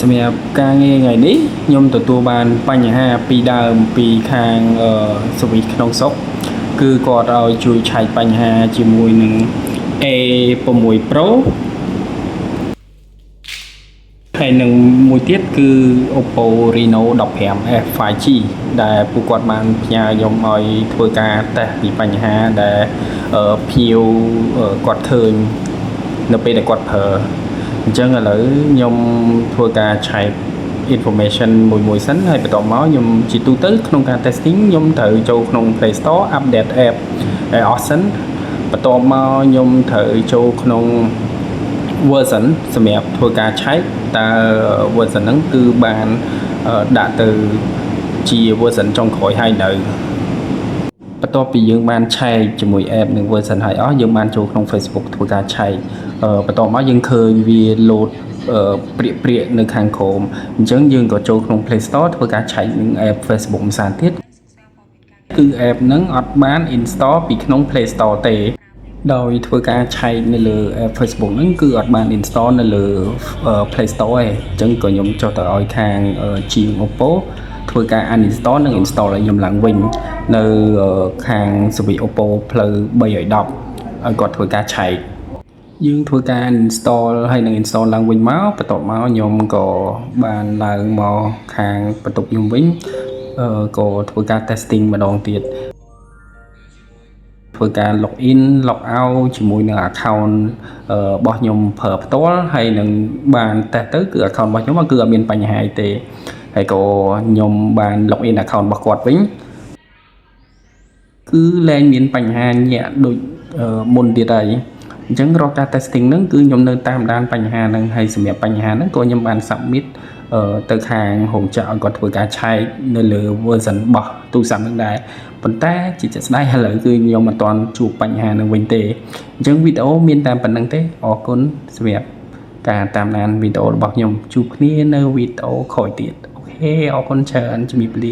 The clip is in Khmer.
សម្រាប់ការងារថ្ងៃនេះខ្ញុំទទួលបានបញ្ហាពីដើមពីខាងសវិសក្នុងស្រុកគឺគាត់ឲ្យជួយឆែកបញ្ហាជាមួយនឹង A6 Pro ហើយនឹងមួយទៀតគឺ Oppo Reno 15 F 5G ដែលពួកគាត់បានផ្ញើខ្ញុំឲ្យធ្វើការតេស្តពីបញ្ហាដែលភ្ញៀវគាត់ឃើញនៅពេលដែលគាត់ប្រើអញ្ចឹងឥឡូវខ្ញុំធ្វើការឆែក information មួយសិនហើយបន្ទាប់មកខ្ញុំជាទូទៅក្នុងការ testing ខ្ញុំត្រូវចូលក្នុង Play Store update app iOS សិនបន្ទាប់មកខ្ញុំត្រូវចូលក្នុង version សម្រាប់ធ្វើការឆែកតើ version ហ្នឹងគឺបានដាក់ទៅជា version ចុងក្រោយហើយនៅបន្ទាប់ពីយើងបានឆែកជាមួយ app និង version ហើយអស់យើងបានចូលក្នុង Facebook ធ្វើការឆែកបន្ទាប់មកយើងឃើញវា load ព្រាកនៅខាងក្រោមអញ្ចឹងយើងក៏ចូលក្នុង Play Store ធ្វើការឆែកនឹង app Facebook ម្សិលទៀតគឺ app ហ្នឹងអត់បាន install ពីក្នុង Play Store ទេដោយធ្វើការឆែកនៅលើ app Facebook ហ្នឹងគឺអត់បាន install នៅលើ Play Store ទេអញ្ចឹងក៏ខ្ញុំចុះទៅឲ្យខាងជាង Oppo ធ្វើការ uninstall និង install ឲ្យខ្ញុំឡើងវិញនៅខាងសវិស Oppo ផ្លូវ310ឲ្យគាត់ធ្វើការឆែកយើងធ្វើការ install ហើយនឹង install ឡើងវិញមកបន្ទាប់មកខ្ញុំក៏បានឡើងមកខាងបន្ទប់ខ្ញុំវិញក៏ធ្វើការ testing ម្ដងទៀតធ្វើការ login log out ជាមួយនឹង account របស់ខ្ញុំប្រើផ្ទាល់ហើយនឹងបាន test ទៅគឺ account របស់ខ្ញុំគឺអត់មានបញ្ហាអីទេហើយក៏ខ្ញុំបាន login account របស់គាត់វិញគឺលែងមានបញ្ហាញាក់ដូចមុនទៀតហើយអញ្ចឹងរាល់ការ testing ហ្នឹងគឺខ្ញុំនៅតាមដានបញ្ហាហ្នឹងហើយសម្រាប់បញ្ហាហ្នឹងក៏ខ្ញុំបាន submit ទៅខាងរោងចក្រឲ្យគាត់ធ្វើការឆែកនៅលើ version របស់ទូរស័ព្ទហ្នឹងដែរប៉ុន្តែជាក់ស្ដែងឥឡូវគឺខ្ញុំមិនទាន់ជួបបញ្ហាហ្នឹងវិញទេអញ្ចឹងវីដេអូមានតែប៉ុណ្្នឹងទេអរគុណសម្រាប់ការតាមដានវីដេអូរបស់ខ្ញុំជួបគ្នានៅវីដេអូក្រោយទៀតអូខេអរគុណច្រើនជំរាបលា